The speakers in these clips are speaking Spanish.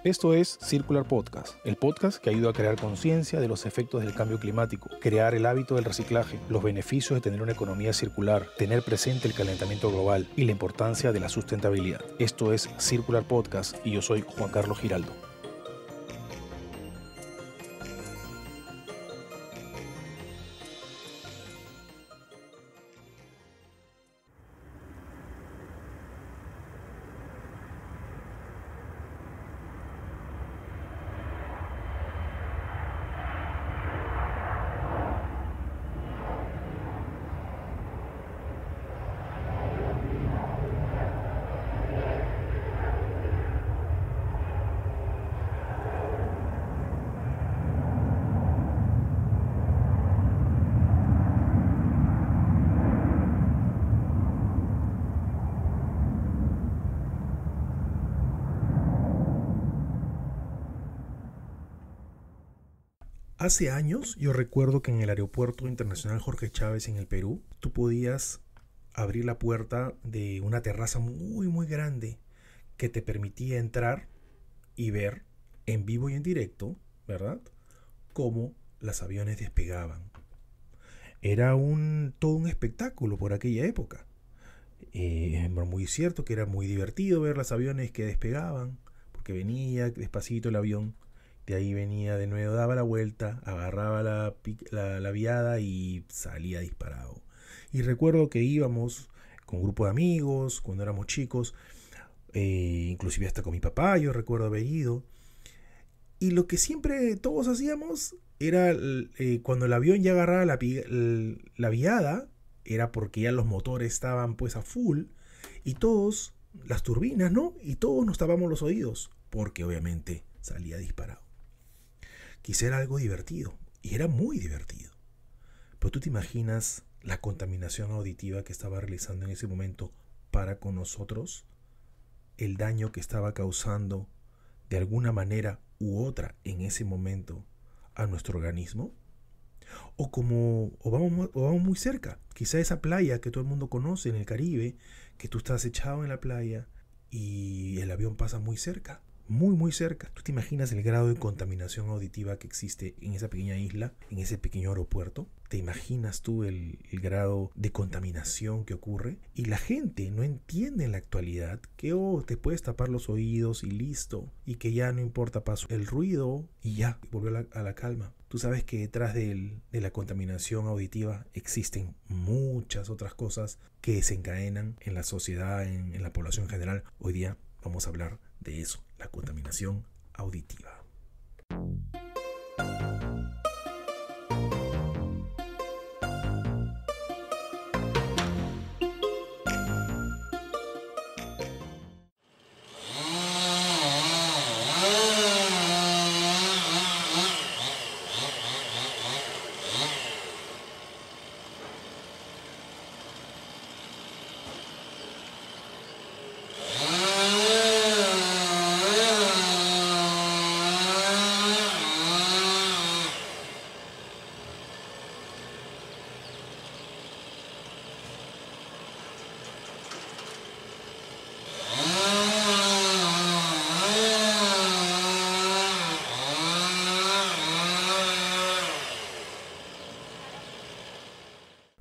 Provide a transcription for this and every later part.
Esto es Circular Podcast, el podcast que ayuda a crear conciencia de los efectos del cambio climático, crear el hábito del reciclaje, los beneficios de tener una economía circular, tener presente el calentamiento global y la importancia de la sustentabilidad. Esto es Circular Podcast y yo soy Juan Carlos Giraldo. Hace años yo recuerdo que en el Aeropuerto Internacional Jorge Chávez en el Perú, tú podías abrir la puerta de una terraza muy grande que te permitía entrar y ver en vivo y en directo, ¿verdad?, cómo los aviones despegaban. Era todo un espectáculo por aquella época. Muy cierto que era muy divertido ver los aviones que despegaban, porque venía despacito el avión. De ahí venía de nuevo, daba la vuelta, agarraba la viada y salía disparado. Y recuerdo que íbamos con un grupo de amigos cuando éramos chicos, inclusive hasta con mi papá, yo recuerdo haber ido. Y lo que siempre todos hacíamos era, cuando el avión ya agarraba la viada, era porque ya los motores estaban pues a full, y todos, las turbinas, ¿no? Y todos nos tapamos los oídos, porque obviamente salía disparado. Quizá era algo divertido, y era muy divertido. Pero tú te imaginas la contaminación auditiva que estaba realizando en ese momento para con nosotros, el daño que estaba causando de alguna manera u otra en ese momento a nuestro organismo. O vamos muy cerca, quizá esa playa que todo el mundo conoce en el Caribe, que tú estás echado en la playa y el avión pasa muy cerca. Muy cerca. ¿Tú te imaginas el grado de contaminación auditiva que existe en esa pequeña isla, en ese pequeño aeropuerto? ¿Te imaginas tú el grado de contaminación que ocurre? Y la gente no entiende en la actualidad que te puedes tapar los oídos y listo, y que ya no importa, paso el ruido y ya, volvió a la calma. Tú sabes que detrás de la contaminación auditiva existen muchas otras cosas que desencadenan en la sociedad, en la población en general. Hoy día vamos a hablar de eso, la contaminación auditiva.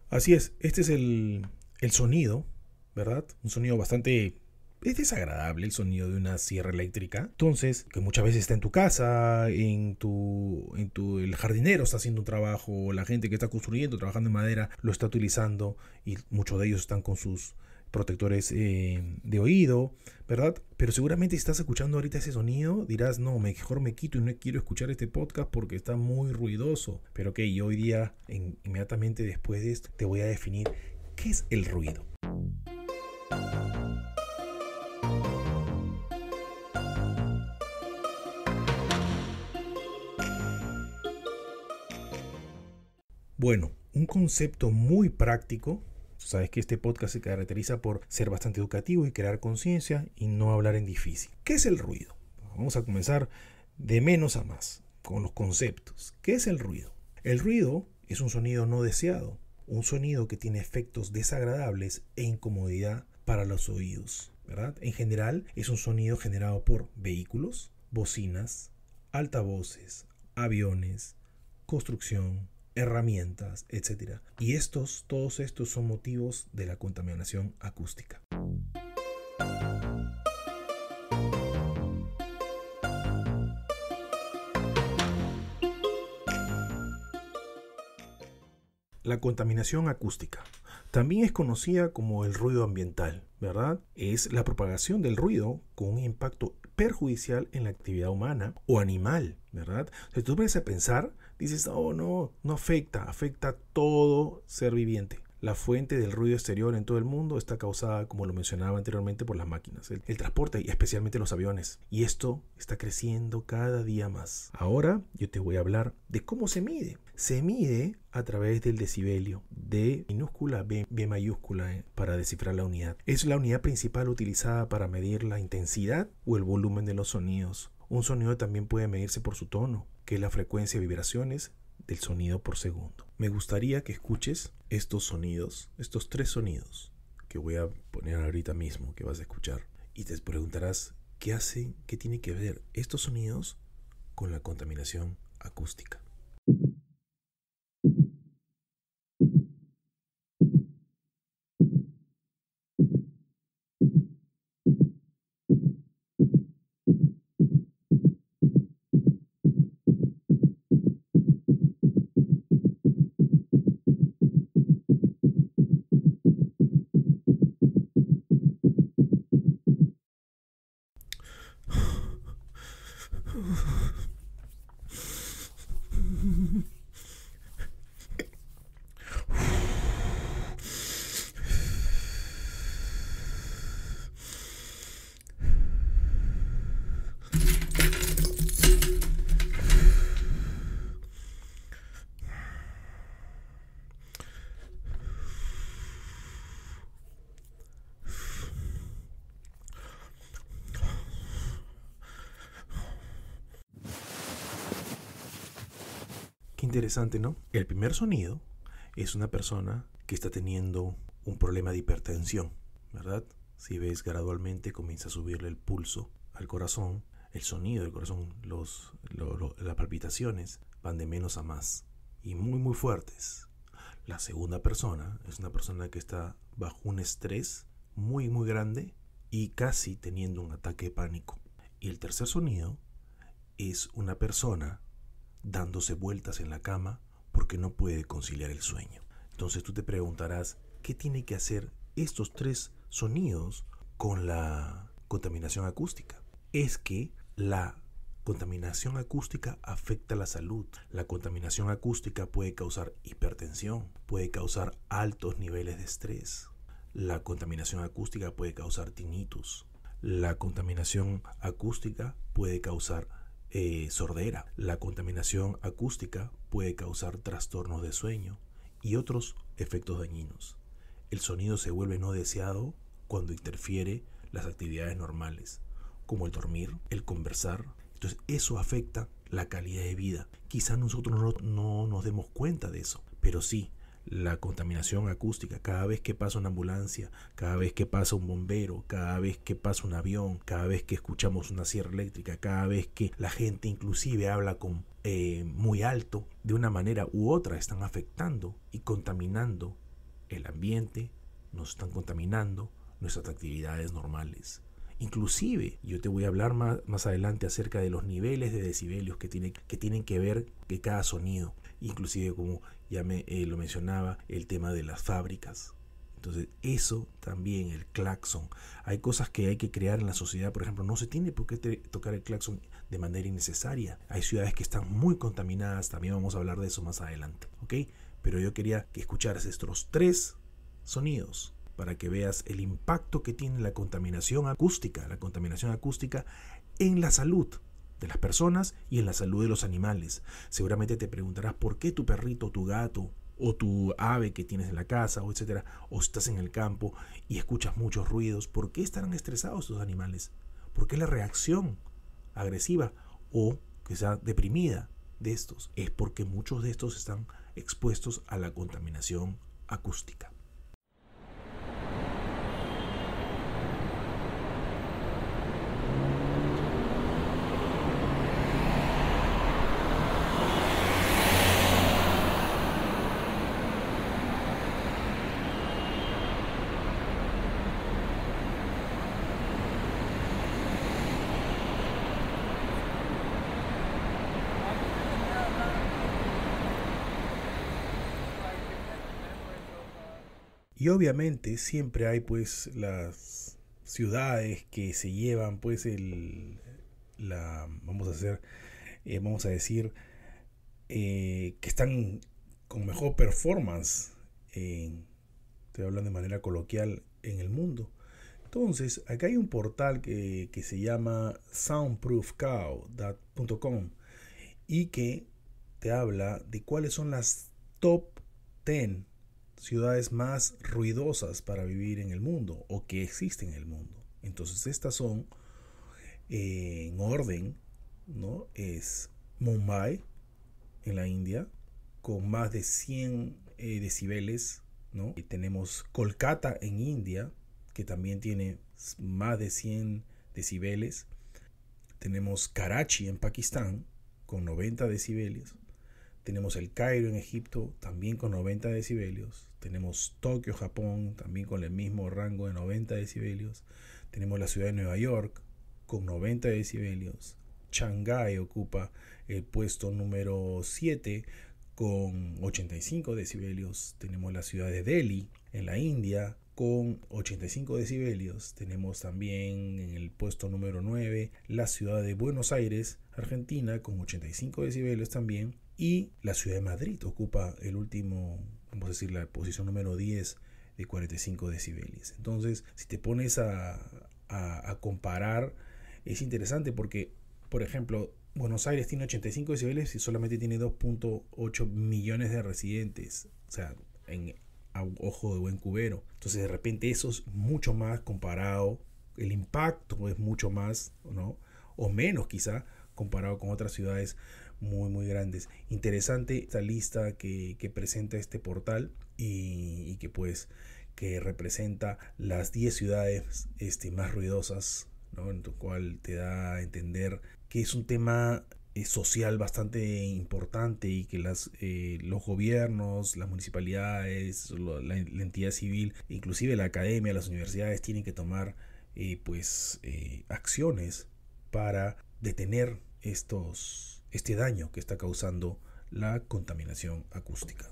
Así es, este es el sonido, ¿verdad? Un sonido bastante... Es desagradable el sonido de una sierra eléctrica. Entonces, que muchas veces está en tu casa, el jardinero está haciendo un trabajo, la gente que está construyendo, trabajando en madera, lo está utilizando, y muchos de ellos están con sus protectores de oído, ¿verdad? Pero seguramente si estás escuchando ahorita ese sonido, dirás, no, mejor me quito y no quiero escuchar este podcast porque está muy ruidoso. Pero ok, yo hoy día, inmediatamente después de esto, te voy a definir qué es el ruido. Bueno, un concepto muy práctico. Sabes que este podcast se caracteriza por ser bastante educativo y crear conciencia y no hablar en difícil. ¿Qué es el ruido? Vamos a comenzar de menos a más con los conceptos. ¿Qué es el ruido? El ruido es un sonido no deseado, un sonido que tiene efectos desagradables e incomodidad para los oídos, ¿verdad? En general es un sonido generado por vehículos, bocinas, altavoces, aviones, construcción, herramientas, etc. Y todos estos son motivos de la contaminación acústica. La contaminación acústica también es conocida como el ruido ambiental, ¿verdad? Es la propagación del ruido con un impacto perjudicial en la actividad humana o animal, ¿verdad? Si tú vienes a pensar, dices, oh no afecta a todo ser viviente. La fuente del ruido exterior en todo el mundo está causada, como lo mencionaba anteriormente, por las máquinas, el transporte y especialmente los aviones. Y esto está creciendo cada día más. Ahora yo te voy a hablar de cómo se mide. Se mide a través del decibelio, D minúscula, B mayúscula, para descifrar la unidad. Es la unidad principal utilizada para medir la intensidad o el volumen de los sonidos. Un sonido también puede medirse por su tono, que es la frecuencia de vibraciones del sonido por segundo. Me gustaría que escuches estos sonidos, estos 3 sonidos que voy a poner ahorita mismo, que vas a escuchar, y te preguntarás qué tiene que ver estos sonidos con la contaminación acústica. Qué interesante, ¿no? El primer sonido es una persona que está teniendo un problema de hipertensión, ¿verdad? Si ves, gradualmente comienza a subirle el pulso al corazón, el sonido del corazón, las palpitaciones van de menos a más y muy fuertes. La segunda persona es una persona que está bajo un estrés muy grande y casi teniendo un ataque de pánico. Y el tercer sonido es una persona dándose vueltas en la cama porque no puede conciliar el sueño. Entonces tú te preguntarás, ¿qué tiene que hacer estos 3 sonidos con la contaminación acústica? Es que la contaminación acústica afecta la salud. La contaminación acústica puede causar hipertensión, puede causar altos niveles de estrés. La contaminación acústica puede causar tinnitus. La contaminación acústica puede causar sordera. La contaminación acústica puede causar trastornos de sueño y otros efectos dañinos. El sonido se vuelve no deseado cuando interfiere las actividades normales, como el dormir, el conversar. Entonces eso afecta la calidad de vida. Quizá nosotros no nos demos cuenta de eso, pero sí, la contaminación acústica, cada vez que pasa una ambulancia, cada vez que pasa un bombero, cada vez que pasa un avión, cada vez que escuchamos una sierra eléctrica, cada vez que la gente inclusive habla con muy alto, de una manera u otra están afectando y contaminando el ambiente, nos están contaminando nuestras actividades normales. Inclusive, yo te voy a hablar más adelante acerca de los niveles de decibelios que tienen que ver que cada sonido. Inclusive, como ya lo mencionaba, el tema de las fábricas. Entonces eso también, el claxon. Hay cosas que hay que crear en la sociedad. Por ejemplo, no se tiene por qué tocar el claxon de manera innecesaria. Hay ciudades que están muy contaminadas. También vamos a hablar de eso más adelante, ¿ok? Pero yo quería que escucharas estos 3 sonidos para que veas el impacto que tiene la contaminación acústica en la salud de las personas y en la salud de los animales. Seguramente te preguntarás por qué tu perrito, tu gato o tu ave que tienes en la casa, o etcétera, o estás en el campo y escuchas muchos ruidos, ¿por qué estarán estresados estos animales? ¿Por qué la reacción agresiva o quizá deprimida de estos? Es porque muchos de estos están expuestos a la contaminación acústica. Y obviamente siempre hay pues las ciudades que se llevan pues vamos a decir, que están con mejor performance, estoy hablando de manera coloquial, en el mundo. Entonces, acá hay un portal que se llama soundproofcow.com y que te habla de cuáles son las top 10 ciudades más ruidosas para vivir en el mundo o que existen en el mundo. Entonces, estas son en orden, ¿no? Es Mumbai en la India con más de 100 decibeles, ¿no? Y tenemos Kolkata en India, que también tiene más de 100 decibeles. Tenemos Karachi en Pakistán con 90 decibelios. Tenemos el Cairo en Egipto también con 90 decibelios. Tenemos Tokio, Japón, también con el mismo rango de 90 decibelios. Tenemos la ciudad de Nueva York con 90 decibelios. Shanghái ocupa el puesto número 7 con 85 decibelios. Tenemos la ciudad de Delhi en la India con 85 decibelios. Tenemos también en el puesto número 9 la ciudad de Buenos Aires, Argentina, con 85 decibelios también. Y la ciudad de Madrid ocupa el último, vamos a decir, la posición número 10 de 45 decibelios. Entonces, si te pones a comparar, es interesante porque, por ejemplo, Buenos Aires tiene 85 decibeles y solamente tiene 2.8 millones de residentes. O sea, a ojo de buen cubero. Entonces, de repente, eso es mucho más comparado. El impacto es mucho más, ¿no? O menos, quizá, comparado con otras ciudades muy, muy grandes. Interesante esta lista que presenta este portal y que, pues, que representa las 10 ciudades más ruidosas, ¿no? En tu cual te da a entender que es un tema social bastante importante y que los gobiernos, las municipalidades, la entidad civil, inclusive la academia, las universidades tienen que tomar acciones para detener este daño que está causando la contaminación acústica.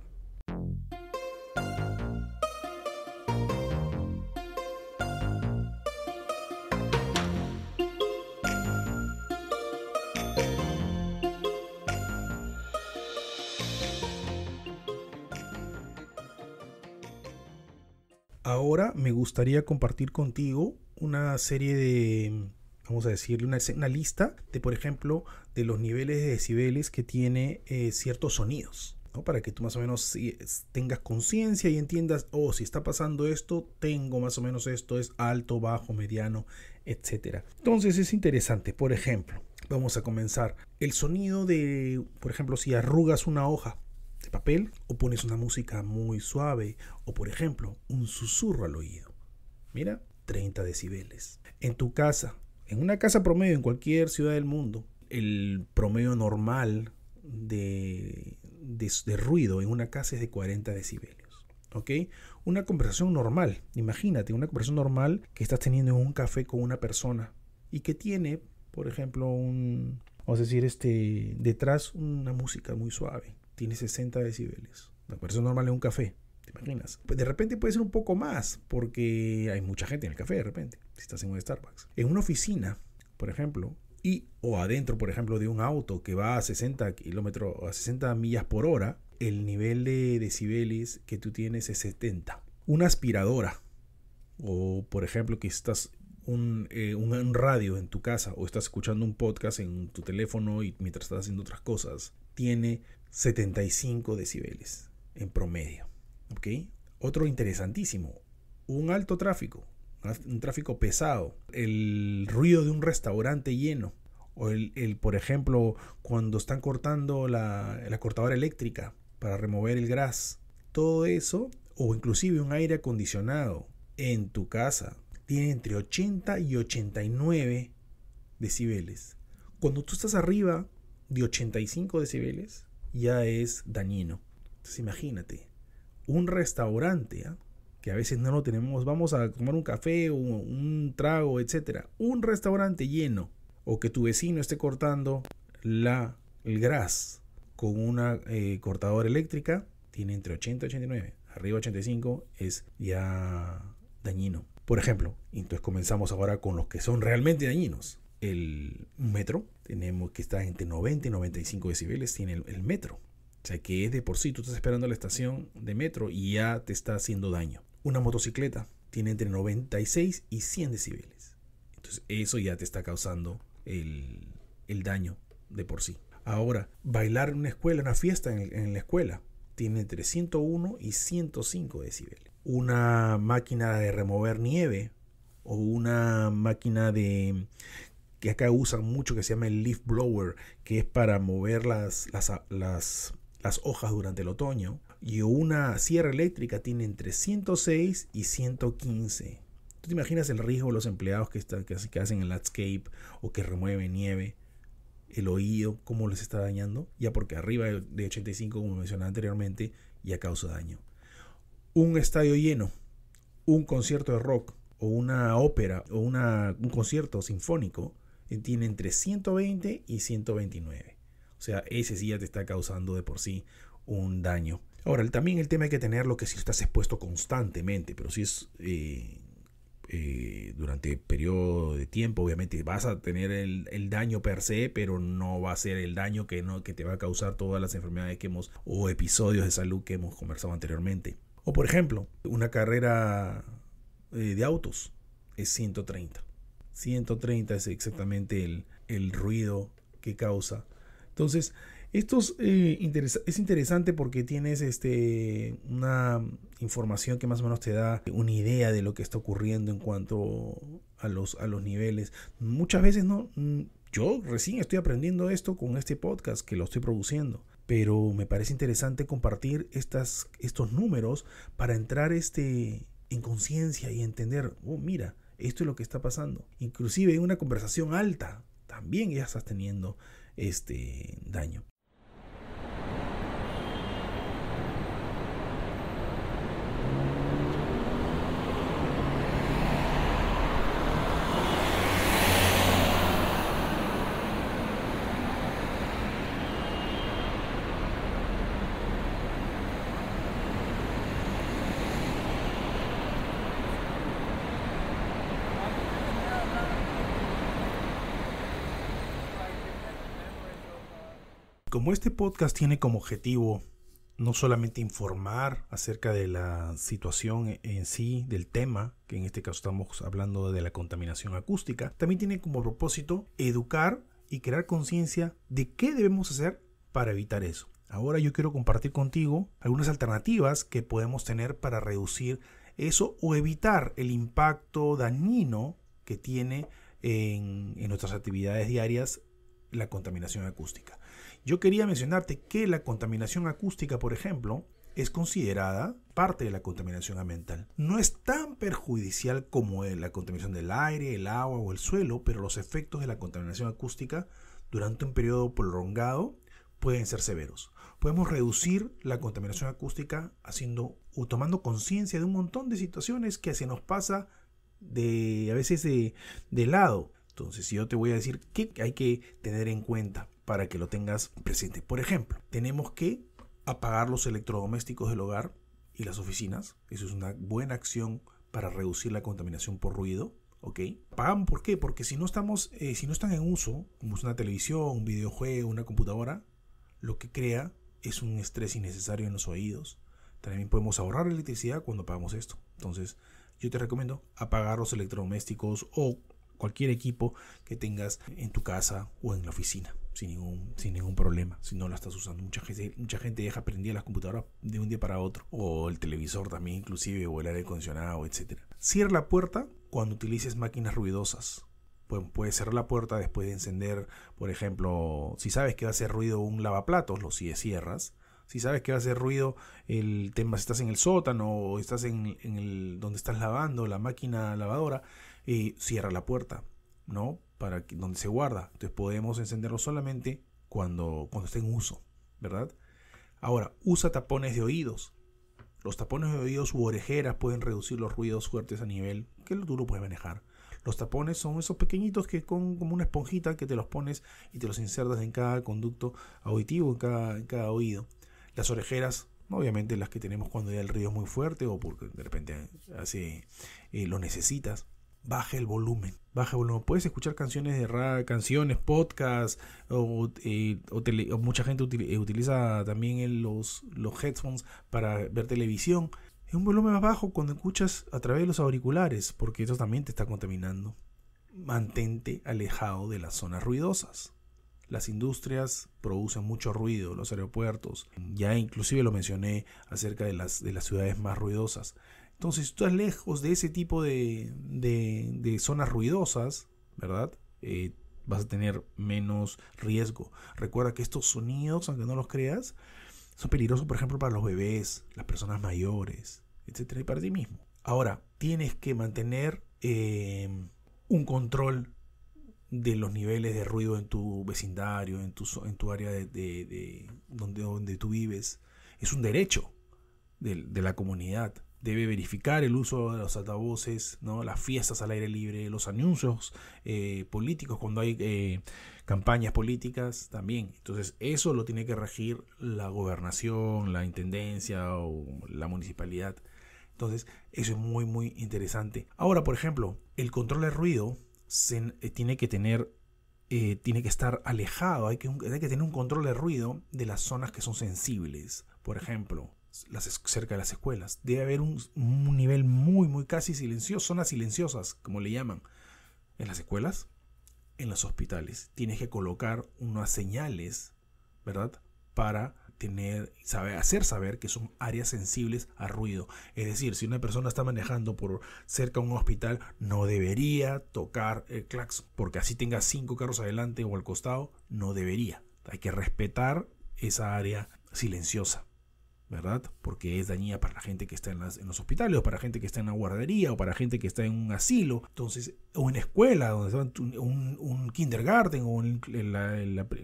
Ahora me gustaría compartir contigo una serie de, vamos a decirle, una lista de, por ejemplo, de los niveles de decibeles que tiene ciertos sonidos, ¿no? Para que tú más o menos tengas conciencia y entiendas, si está pasando esto, tengo más o menos esto, es alto, bajo, mediano, etc. Entonces es interesante. Por ejemplo, vamos a comenzar. El sonido de, por ejemplo, si arrugas una hoja de papel o pones una música muy suave o, por ejemplo, un susurro al oído. Mira, 30 decibeles. En tu casa, en una casa promedio en cualquier ciudad del mundo, el promedio normal de ruido en una casa es de 40 decibelios. ¿Ok? Una conversación normal. Imagínate una conversación normal que estás teniendo en un café con una persona y que tiene, por ejemplo, vamos a decir, detrás una música muy suave. Tiene 60 decibelios. La conversación normal en un café. ¿Te imaginas? Pues de repente puede ser un poco más porque hay mucha gente en el café de repente, si estás en un Starbucks. En una oficina, por ejemplo, o adentro, por ejemplo, de un auto que va a 60 kilómetros, a 60 millas por hora, el nivel de decibeles que tú tienes es 70. Una aspiradora, o por ejemplo que estás un radio en tu casa o estás escuchando un podcast en tu teléfono y mientras estás haciendo otras cosas, tiene 75 decibeles en promedio. ¿Ok? Otro interesantísimo, un alto tráfico, un tráfico pesado, el ruido de un restaurante lleno, o por ejemplo, cuando están cortando la cortadora eléctrica para remover el gras, todo eso, o inclusive un aire acondicionado en tu casa, tiene entre 80 y 89 decibeles. Cuando tú estás arriba de 85 decibeles, ya es dañino. Entonces imagínate, un restaurante, que a veces no lo tenemos, vamos a tomar un café o un trago, etcétera, un restaurante lleno, o que tu vecino esté cortando el gras con una cortadora eléctrica, tiene entre 80 y 89. Arriba de 85 es ya dañino. Por ejemplo, entonces comenzamos ahora con los que son realmente dañinos. El metro, tenemos que estar entre 90 y 95 decibeles, tiene el metro. O sea que es de por sí, tú estás esperando la estación de metro y ya te está haciendo daño. Una motocicleta tiene entre 96 y 100 decibeles. Entonces eso ya te está causando el daño de por sí. Ahora, bailar en una escuela, una fiesta en la escuela, tiene entre 101 y 105 decibeles. Una máquina de remover nieve o una máquina que acá usan mucho, que se llama el leaf blower, que es para mover las hojas durante el otoño, y una sierra eléctrica tiene entre 106 y 115. ¿Tú te imaginas el riesgo de los empleados que hacen el landscape o que remueven nieve? El oído, cómo les está dañando, ya porque arriba de 85, como mencionaba anteriormente, ya causa daño. Un estadio lleno, un concierto de rock o una ópera o un concierto sinfónico tiene entre 120 y 129. O sea, ese sí ya te está causando de por sí un daño. Ahora, también el tema hay que tenerlo que si estás expuesto constantemente, pero si es durante periodo de tiempo, obviamente vas a tener el daño per se, pero no va a ser el daño que te va a causar todas las enfermedades o episodios de salud que hemos conversado anteriormente. O por ejemplo, una carrera de autos es 130. 130 es exactamente el ruido que causa. Entonces, esto es interesante porque tienes una información que más o menos te da una idea de lo que está ocurriendo en cuanto a los niveles. Muchas veces yo recién estoy aprendiendo esto con este podcast que lo estoy produciendo, pero me parece interesante compartir estos números para entrar en conciencia y entender, mira, esto es lo que está pasando. Inclusive en una conversación alta también ya estás teniendo daño. Como este podcast tiene como objetivo no solamente informar acerca de la situación en sí, del tema, que en este caso estamos hablando de la contaminación acústica, también tiene como propósito educar y crear conciencia de qué debemos hacer para evitar eso. Ahora yo quiero compartir contigo algunas alternativas que podemos tener para reducir eso o evitar el impacto dañino que tiene en nuestras actividades diarias la contaminación acústica. Yo quería mencionarte que la contaminación acústica, por ejemplo, es considerada parte de la contaminación ambiental. No es tan perjudicial como la contaminación del aire, el agua o el suelo, pero los efectos de la contaminación acústica durante un periodo prolongado pueden ser severos. Podemos reducir la contaminación acústica tomando conciencia de un montón de situaciones que se nos pasa a veces de lado. Entonces, yo te voy a decir qué hay que tener en cuenta para que lo tengas presente. Por ejemplo, tenemos que apagar los electrodomésticos del hogar y las oficinas. Eso es una buena acción para reducir la contaminación por ruido. ¿Ok? Apagamos, ¿por qué? Porque si no están en uso, como es una televisión, un videojuego, una computadora, lo que crea es un estrés innecesario en los oídos. También podemos ahorrar electricidad cuando apagamos esto. Entonces, yo te recomiendo apagar los electrodomésticos o cualquier equipo que tengas en tu casa o en la oficina sin ningún problema, si no la estás usando. Mucha gente deja prendida las computadoras de un día para otro, o el televisor también inclusive, o el aire acondicionado, etc. Cierra la puerta cuando utilices máquinas ruidosas. Puedes cerrar la puerta después de encender, por ejemplo, si sabes que va a hacer ruido un lavaplatos, lo cierras. Si sabes que va a hacer ruido el tema, si estás en el sótano o estás en donde estás lavando, la máquina lavadora, cierra la puerta, ¿no? Para donde se guarda. Entonces podemos encenderlo solamente cuando esté en uso, ¿verdad? Ahora, usa tapones de oídos. Los tapones de oídos u orejeras pueden reducir los ruidos fuertes a nivel que tú lo puedes manejar. Los tapones son esos pequeñitos que como una esponjita que te los pones y te los insertas en cada conducto auditivo, en cada oído. Las orejeras Obviamente las que tenemos cuando ya el ruido es muy fuerte o porque de repente lo necesitas. Baja el volumen. Puedes escuchar canciones de radio, canciones, podcast, o mucha gente utiliza también los headphones para ver televisión. En un volumen más bajo cuando escuchas a través de los auriculares, porque eso también te está contaminando. Mantente alejado de las zonas ruidosas. Las industrias producen mucho ruido, los aeropuertos. Ya inclusive lo mencioné acerca de las ciudades más ruidosas. Entonces, si tú estás lejos de ese tipo de zonas ruidosas, ¿verdad? Vas a tener menos riesgo. Recuerda que estos sonidos, aunque no los creas, son peligrosos, por ejemplo, para los bebés, las personas mayores, etcétera, y para ti mismo. Ahora, tienes que mantener un control de los niveles de ruido en tu vecindario, en tu área donde tú vives. Es un derecho de la comunidad. Debe verificar el uso de los altavoces, ¿no? Las fiestas al aire libre, los anuncios políticos cuando hay campañas políticas también. Entonces eso lo tiene que regir la gobernación, la intendencia o la municipalidad. Entonces eso es muy muy interesante. Ahora, por ejemplo, el control de ruido tiene que estar alejado. Hay que tener un control de ruido de las zonas que son sensibles. Por ejemplo, cerca de las escuelas. Debe haber un nivel muy, muy casi silencioso, zonas silenciosas, como le llaman. En las escuelas, en los hospitales. Tienes que colocar unas señales, ¿verdad? Para hacer saber que son áreas sensibles a ruido. Es decir, si una persona está manejando por cerca de un hospital, no debería tocar el claxon, porque así tenga 5 carros adelante o al costado, no debería. Hay que respetar esa área silenciosa, ¿verdad? Porque es dañina para la gente que está en los hospitales, o para gente que está en una guardería, o para gente que está en un asilo. Entonces, o en escuela, donde está un kindergarten, o en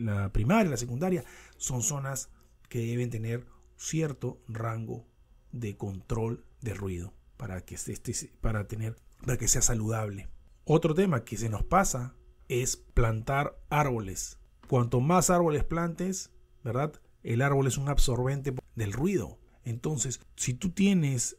la primaria, la secundaria, son zonas que deben tener cierto rango de control de ruido para que sea saludable. Otro tema que se nos pasa es plantar árboles. Cuanto más árboles plantes, ¿verdad? El árbol es un absorbente del ruido. Entonces, si tú tienes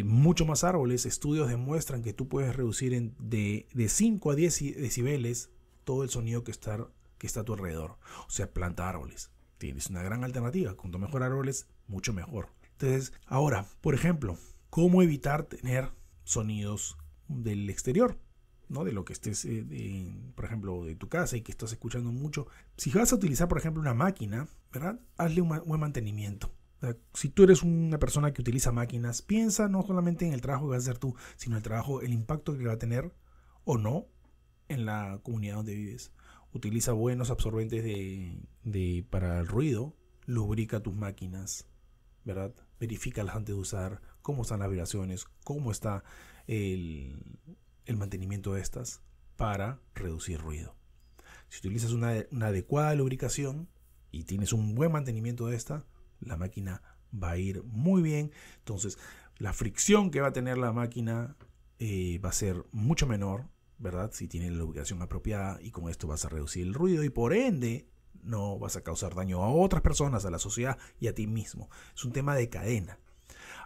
mucho más árboles, estudios demuestran que tú puedes reducir de 5 a 10 decibeles todo el sonido que está a tu alrededor. O sea, planta árboles. Tienes una gran alternativa. Cuanto mejor árboles, mucho mejor. Entonces, ahora, por ejemplo, ¿cómo evitar tener sonidos del exterior? ¿No? De lo que estés, por ejemplo, de tu casa y que estás escuchando mucho. Si vas a utilizar, por ejemplo, una máquina, ¿verdad? Hazle un buen mantenimiento. O sea, si tú eres una persona que utiliza máquinas, piensa no solamente en el trabajo que vas a hacer tú, sino el impacto que va a tener o no en la comunidad donde vives. Utiliza buenos absorbentes para el ruido, lubrica tus máquinas, ¿verdad? Verifícalas antes de usar, cómo están las vibraciones, cómo está el mantenimiento de estas para reducir ruido. Si utilizas una adecuada lubricación y tienes un buen mantenimiento de esta, la máquina va a ir muy bien. Entonces, la fricción que va a tener la máquina va a ser mucho menor, ¿verdad? Si tiene la lubricación apropiada, y con esto vas a reducir el ruido y por ende no vas a causar daño a otras personas, a la sociedad y a ti mismo. Es un tema de cadena.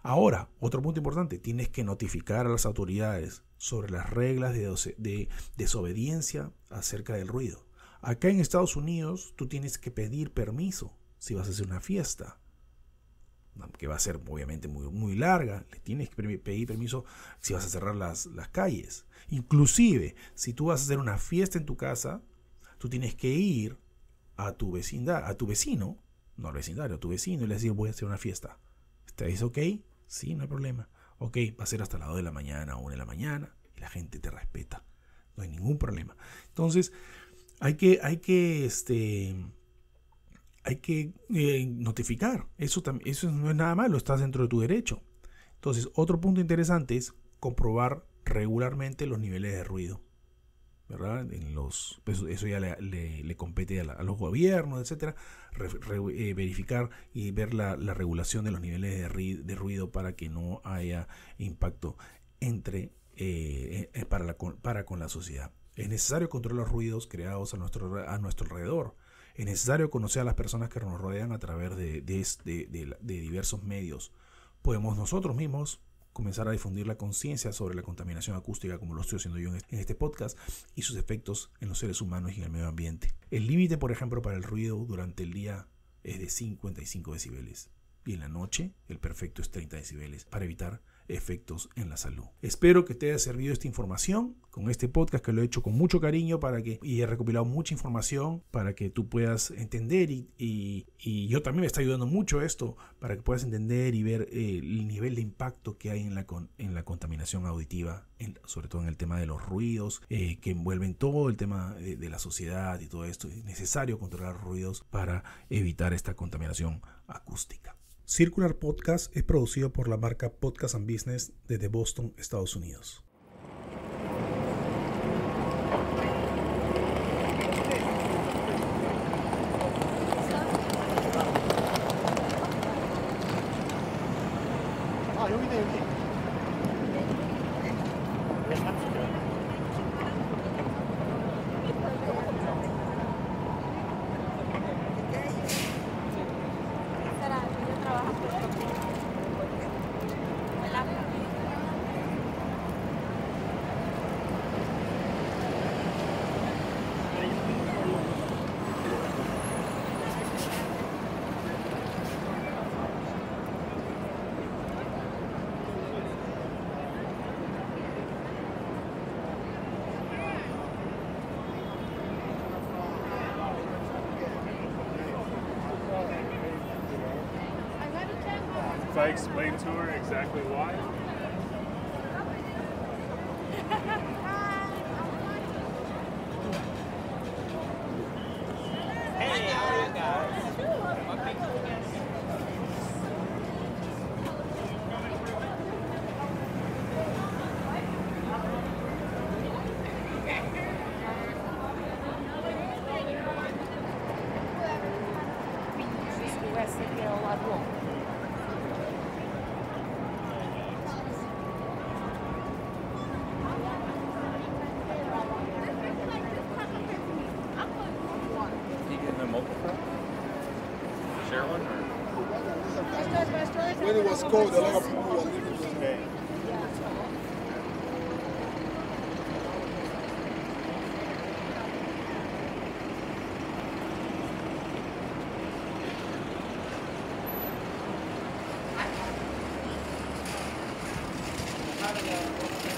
Ahora, otro punto importante, tienes que notificar a las autoridades sobre las reglas de desobediencia acerca del ruido. Acá en Estados Unidos tú tienes que pedir permiso si vas a hacer una fiesta, que va a ser obviamente muy, muy larga. Le tienes que pedir permiso si vas a cerrar las calles. Inclusive, si tú vas a hacer una fiesta en tu casa, tú tienes que ir a tu vecindad, a tu vecino, no al vecindario, a tu vecino, y le decir: voy a hacer una fiesta. ¿Estáis ok? Sí, no hay problema. Ok, va a ser hasta las 2 de la mañana o 1 de la mañana, y la gente te respeta. No hay ningún problema. Entonces, hay que notificar. Eso no es nada malo, estás dentro de tu derecho. Entonces, otro punto interesante es comprobar regularmente los niveles de ruido, ¿verdad? Eso ya le compete a los gobiernos, etcétera. Verificar y ver la regulación de los niveles de ruido para que no haya impacto para con la sociedad. Es necesario controlar los ruidos creados a nuestro alrededor. Es necesario conocer a las personas que nos rodean a través de diversos medios. Podemos nosotros mismos comenzar a difundir la conciencia sobre la contaminación acústica, como lo estoy haciendo yo en este podcast, y sus efectos en los seres humanos y en el medio ambiente. El límite, por ejemplo, para el ruido durante el día es de 55 decibeles. Y en la noche, el perfecto es 30 decibeles para evitar efectos en la salud. Espero que te haya servido esta información con este podcast, que lo he hecho con mucho cariño y he recopilado mucha información para que tú puedas entender y yo también me está ayudando mucho esto para que puedas entender y ver el nivel de impacto que hay en la contaminación auditiva, sobre todo en el tema de los ruidos que envuelven todo el tema de la sociedad y todo esto. Es necesario controlar los ruidos para evitar esta contaminación acústica. Circular Podcast es producido por la marca Podcast and Business desde Boston, Estados Unidos. If I explain to her exactly why. Hey, how are you guys? Share one or? When it was cold, a lot of people were leaving the Okay. How to go?